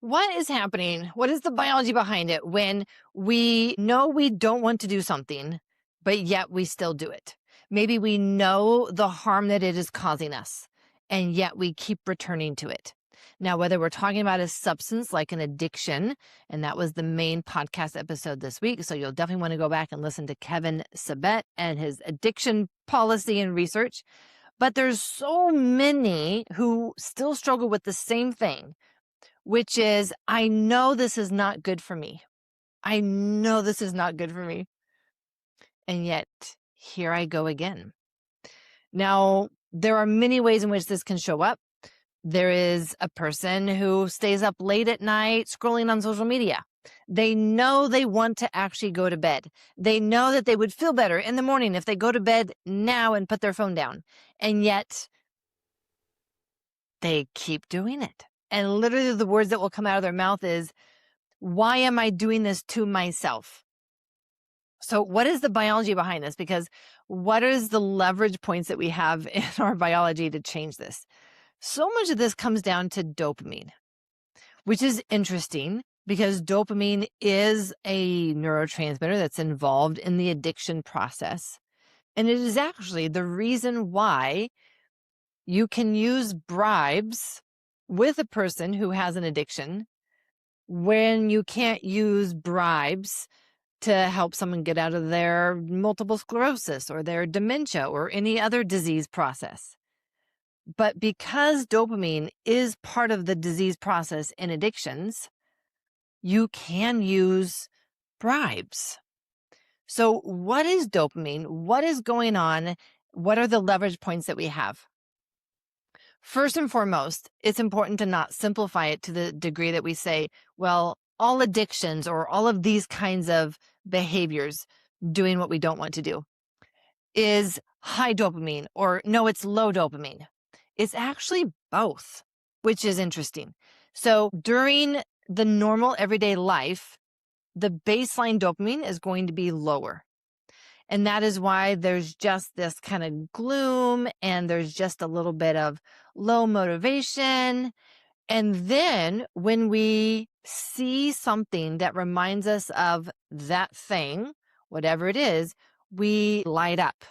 What is happening? What is the biology behind it when we know we don't want to do something, but yet we still do it? Maybe we know the harm that it is causing us, and yet we keep returning to it. Now, whether we're talking about a substance like an addiction, and that was the main podcast episode this week, so you'll definitely want to go back and listen to Kevin Sabet and his addiction policy and research. But there's so many who still struggle with the same thing, which is, I know this is not good for me. I know this is not good for me. And yet, here I go again. Now, there are many ways in which this can show up. There is a person who stays up late at night scrolling on social media. They know they want to actually go to bed. They know that they would feel better in the morning if they go to bed now and put their phone down. And yet, they keep doing it. And literally the words that will come out of their mouth is, why am I doing this to myself? So what is the biology behind this? Because what is the leverage points that we have in our biology to change this? So much of this comes down to dopamine, which is interesting because dopamine is a neurotransmitter that's involved in the addiction process. And it is actually the reason why you can use bribes with a person who has an addiction when you can't use bribes to help someone get out of their multiple sclerosis or their dementia or any other disease process. But because dopamine is part of the disease process in addictions, you can use bribes. So what is dopamine? What is going on? What are the leverage points that we have? First and foremost, it's important to not simplify it to the degree that we say, well, all addictions or all of these kinds of behaviors, doing what we don't want to do, is high dopamine, or no, it's low dopamine. It's actually both, which is interesting. So during the normal everyday life, the baseline dopamine is going to be lower. And that is why there's just this kind of gloom and there's just a little bit of low motivation. And then when we see something that reminds us of that thing, whatever it is, we light up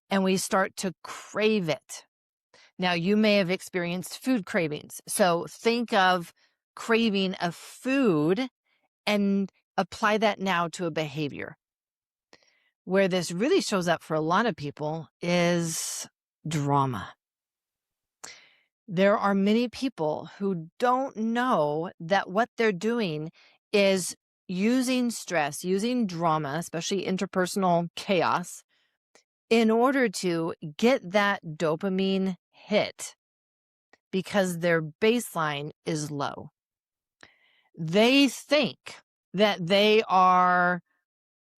and we start to crave it. Now, you may have experienced food cravings. So think of craving a food and apply that now to a behavior. Where this really shows up for a lot of people is drama. There are many people who don't know that what they're doing is using stress, using drama, especially interpersonal chaos, in order to get that dopamine hit because their baseline is low. They think that they are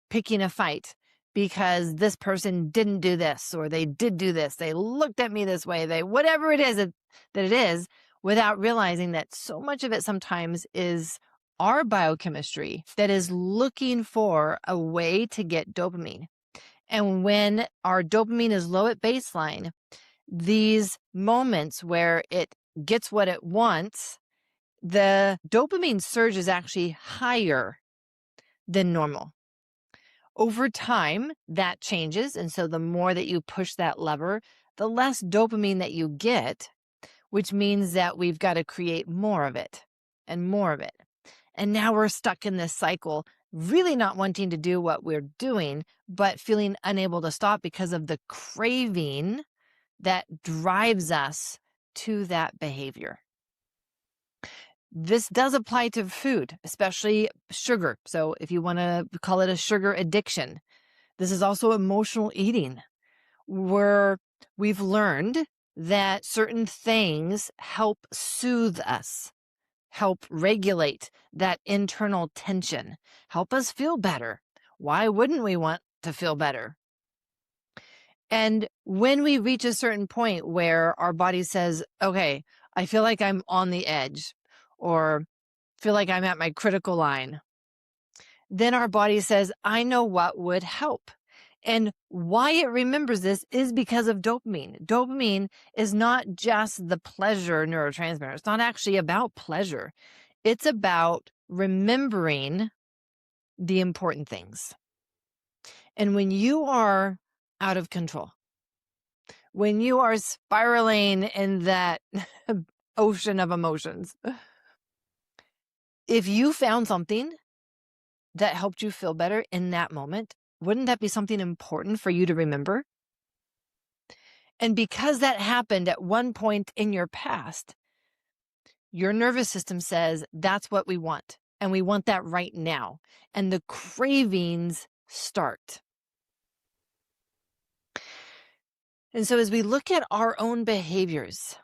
picking a fight because this person didn't do this, or they did do this, they looked at me this way, whatever it is that it is, without realizing that so much of it sometimes is our biochemistry that is looking for a way to get dopamine. And when our dopamine is low at baseline, these moments where it gets what it wants, the dopamine surge is actually higher than normal. Over time, that changes. And so the more that you push that lever, the less dopamine that you get, which means that we've got to create more of it and more of it. And now we're stuck in this cycle, really not wanting to do what we're doing, but feeling unable to stop because of the craving that drives us to that behavior. This does apply to food, especially sugar. So if you want to call it a sugar addiction, this is also emotional eating, where we've learned that certain things help soothe us, help regulate that internal tension, help us feel better. Why wouldn't we want to feel better? And when we reach a certain point where our body says, okay, I feel like I'm on the edge, or feel like I'm at my critical line, then our body says, I know what would help. And why it remembers this is because of dopamine. Dopamine is not just the pleasure neurotransmitter. It's not actually about pleasure. It's about remembering the important things. And when you are out of control, when you are spiraling in that ocean of emotions, if you found something that helped you feel better in that moment, wouldn't that be something important for you to remember? And because that happened at one point in your past, your nervous system says that's what we want. And we want that right now. And the cravings start. And so as we look at our own behaviors,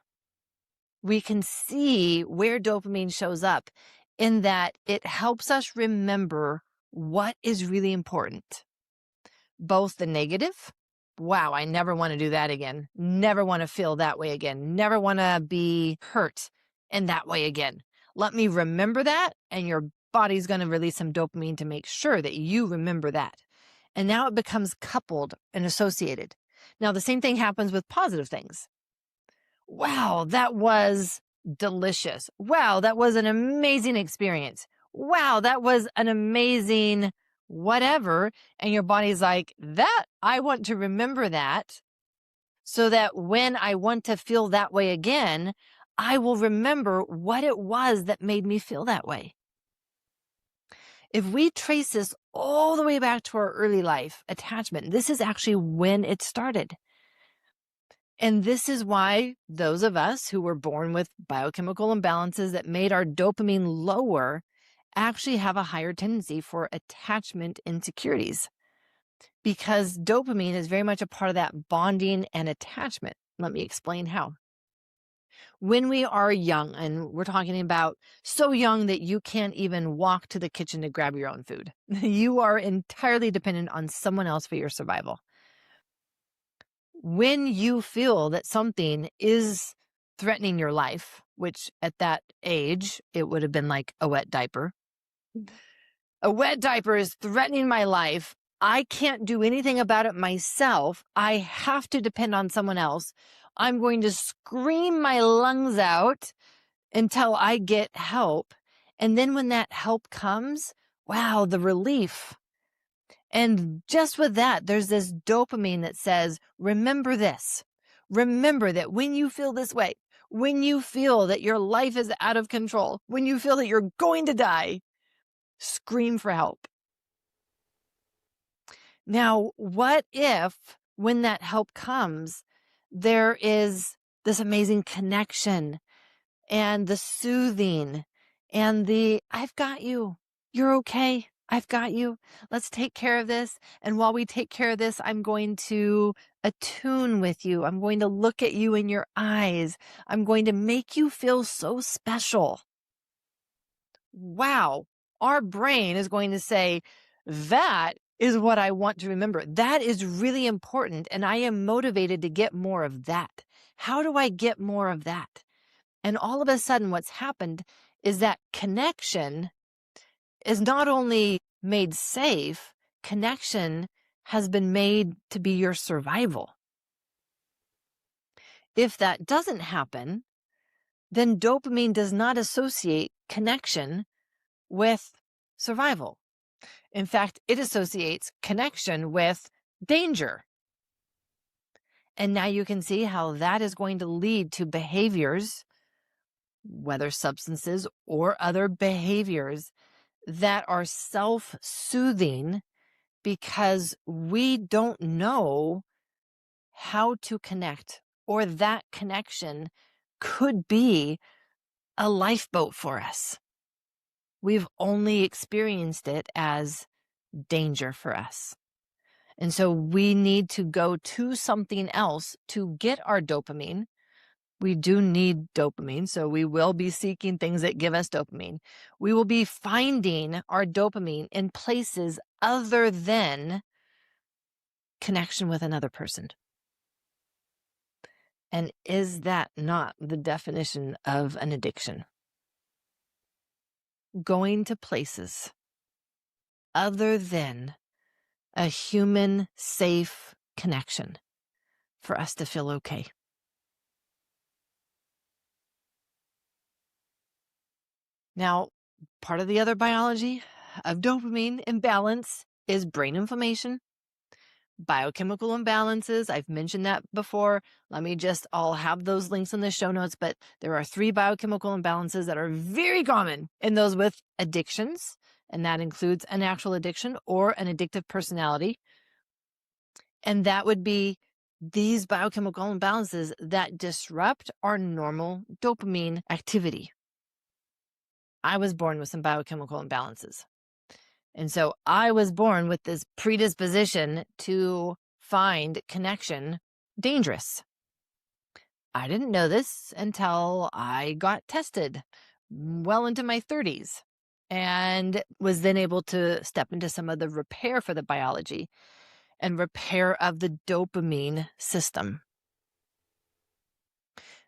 we can see where dopamine shows up in that it helps us remember what is really important. Both the negative, wow, I never want to do that again. Never want to feel that way again. Never want to be hurt in that way again. Let me remember that, and your body's going to release some dopamine to make sure that you remember that. And now it becomes coupled and associated. Now, the same thing happens with positive things. Wow, that was delicious. Wow, that was an amazing experience. Wow, that was an amazing whatever. And your body's like, that, I want to remember that so that when I want to feel that way again, I will remember what it was that made me feel that way. If we trace this all the way back to our early life attachment, this is actually when it started. And this is why those of us who were born with biochemical imbalances that made our dopamine lower actually have a higher tendency for attachment insecurities, because dopamine is very much a part of that bonding and attachment. Let me explain how. When we are young, and we're talking about so young that you can't even walk to the kitchen to grab your own food, you are entirely dependent on someone else for your survival. When you feel that something is threatening your life, which at that age, it would have been like a wet diaper. A wet diaper is threatening my life. I can't do anything about it myself. I have to depend on someone else. I'm going to scream my lungs out until I get help. And then when that help comes, wow, the relief. And just with that, there's this dopamine that says, remember this. Remember that when you feel this way, when you feel that your life is out of control, when you feel that you're going to die, scream for help. Now, what if when that help comes, there is this amazing connection and the soothing and the, I've got you. You're okay. I've got you. Let's take care of this. And while we take care of this, I'm going to attune with you. I'm going to look at you in your eyes. I'm going to make you feel so special. Wow. Our brain is going to say, that is what I want to remember. That is really important. And I am motivated to get more of that. How do I get more of that? And all of a sudden, what's happened is that connection is not only made safe, connection has been made to be your survival. If that doesn't happen, then dopamine does not associate connection with survival. In fact, it associates connection with danger. And now you can see how that is going to lead to behaviors, whether substances or other behaviors, that are self-soothing because we don't know how to connect, or that connection could be a lifeboat for us. We've only experienced it as danger for us. And so we need to go to something else to get our dopamine. We do need dopamine, so we will be seeking things that give us dopamine. We will be finding our dopamine in places other than connection with another person. And is that not the definition of an addiction? Going to places other than a human safe connection for us to feel okay. Now, part of the other biology of dopamine imbalance is brain inflammation, biochemical imbalances. I've mentioned that before. I'll have those links in the show notes, but there are 3 biochemical imbalances that are very common in those with addictions, and that includes an actual addiction or an addictive personality. And that would be these biochemical imbalances that disrupt our normal dopamine activity. I was born with some biochemical imbalances. And so I was born with this predisposition to find connection dangerous. I didn't know this until I got tested well into my 30s and was then able to step into some of the repair for the biology and repair of the dopamine system.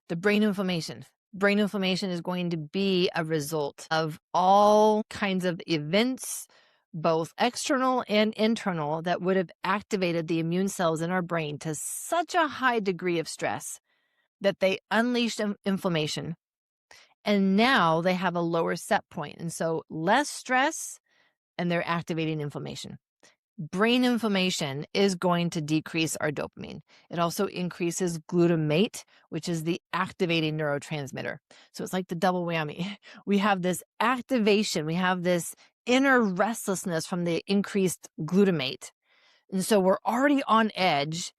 The brain inflammation. Brain inflammation is going to be a result of all kinds of events, both external and internal, that would have activated the immune cells in our brain to such a high degree of stress that they unleashed inflammation. And now they have a lower set point. And so less stress, and they're activating inflammation. Brain inflammation is going to decrease our dopamine. It also increases glutamate, which is the activating neurotransmitter. So it's like the double whammy. We have this activation, we have this inner restlessness from the increased glutamate. And so we're already on edge,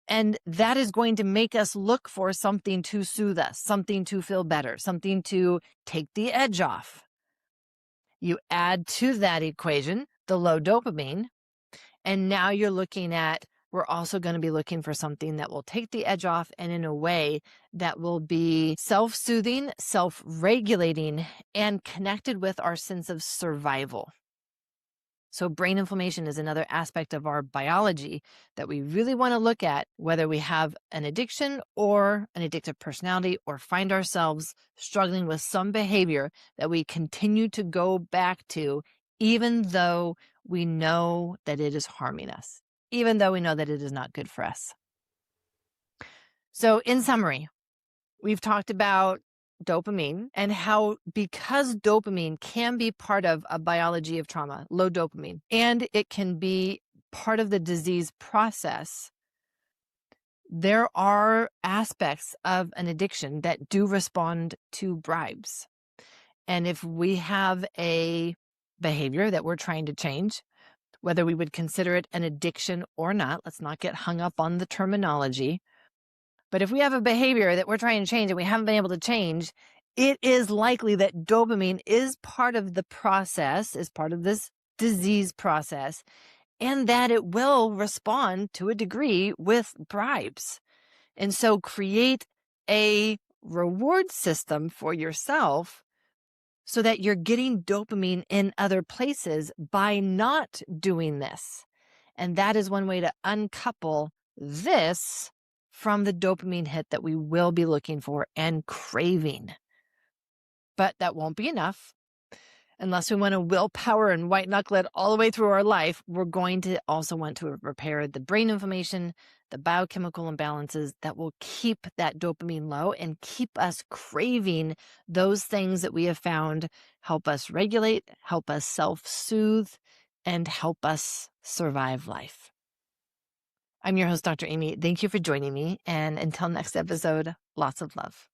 and that is going to make us look for something to soothe us, something to feel better, something to take the edge off. You add to that equation the low dopamine, and now we're also going to be looking for something that will take the edge off, and in a way that will be self-soothing, self-regulating, and connected with our sense of survival. So brain inflammation is another aspect of our biology that we really want to look at, whether we have an addiction or an addictive personality, or find ourselves struggling with some behavior that we continue to go back to, even though we know that it is harming us, even though we know that it is not good for us. So in summary, we've talked about dopamine and how, because dopamine can be part of a biology of trauma, low dopamine, and it can be part of the disease process, there are aspects of an addiction that do respond to bribes. And if we have a behavior that we're trying to change, whether we would consider it an addiction or not, let's not get hung up on the terminology. But if we have a behavior that we're trying to change and we haven't been able to change, it is likely that dopamine is part of the process, is part of this disease process, and that it will respond to a degree with bribes. And so create a reward system for yourself so that you're getting dopamine in other places by not doing this. And that is one way to uncouple this from the dopamine hit that we will be looking for and craving. But that won't be enough. Unless we want to willpower and white knuckle it all the way through our life, we're going to also want to repair the brain inflammation, the biochemical imbalances that will keep that dopamine low and keep us craving those things that we have found help us regulate, help us self-soothe, and help us survive life. I'm your host, Dr. Amy. Thank you for joining me. And until next episode, lots of love.